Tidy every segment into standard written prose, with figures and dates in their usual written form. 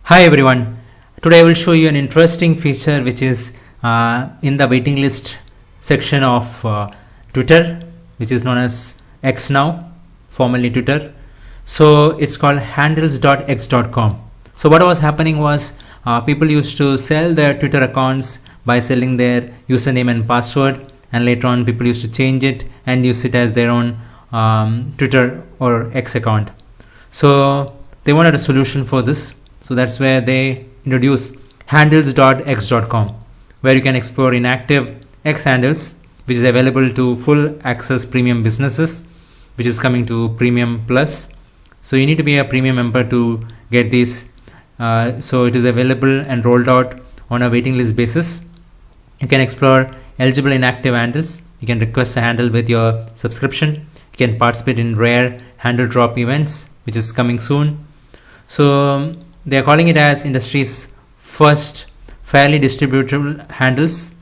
Hi everyone, today I will show you an interesting feature which is in the waiting list section of Twitter, which is known as X now, formerly Twitter. So it's called handles.x.com. So what was happening was people used to sell their Twitter accounts by selling their username and password, and later on people used to change it and use it as their own Twitter or X account. So they wanted a solution for this. So that's where they introduce handles.x.com, where you can explore inactive X handles, which is available to full access premium businesses, which is coming to premium plus. So you need to be a premium member to get this. So it is available and rolled out on a waiting list basis. You can explore eligible inactive handles. You can request a handle with your subscription. You can participate in rare handle drop events, which is coming soon. So they are calling it as industry's first fairly distributable handles,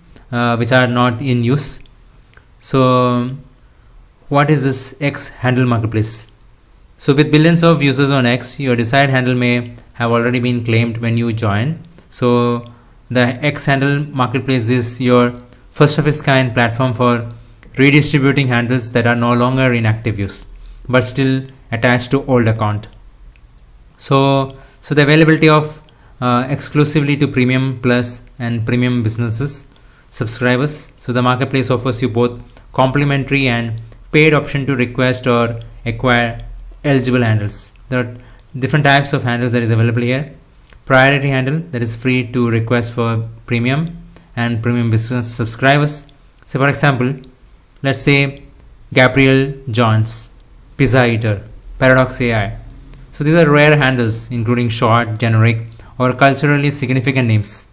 which are not in use. So what is this X handle marketplace? So with billions of users on X, your desired handle may have already been claimed when you join. So the X handle marketplace is your first of its kind platform for redistributing handles that are no longer in active use but still attached to old account. So the availability of exclusively to premium plus and premium businesses subscribers. So the marketplace offers you both complimentary and paid option to request or acquire eligible handles. There are different types of handles that is available here. Priority handle, that is free to request for premium and premium business subscribers. So for example, let's say Gabriel Johns, Pizza Eater, Paradox AI. So these are rare handles including short, generic or culturally significant names.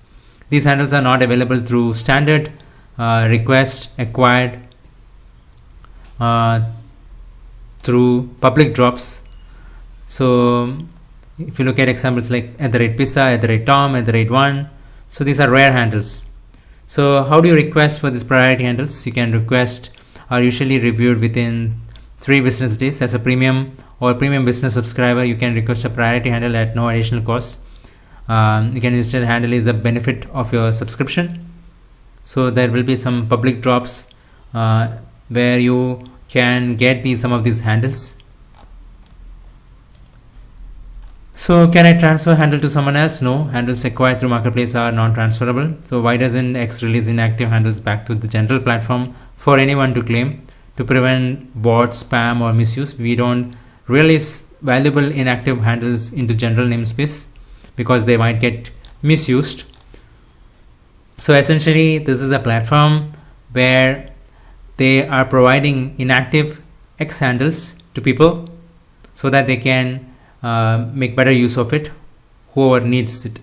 These handles are not available through standard request acquired through public drops. So if you look at examples like @pizza, @tom, @1, so these are rare handles. So how do you request for these priority handles? You can request are usually reviewed within 3 business days. As a premium or premium business subscriber, you can request a priority handle at no additional cost. You can instead handle is a benefit of your subscription. So there will be some public drops where you can get some of these handles. So can I transfer handle to someone else? No, handles acquired through marketplace are non-transferable. So why doesn't X release inactive handles back to the general platform for anyone to claim? To prevent bot, spam or misuse, we don't release valuable inactive handles into general namespace because they might get misused. So essentially this is a platform where they are providing inactive X handles to people so that they can make better use of it, whoever needs it.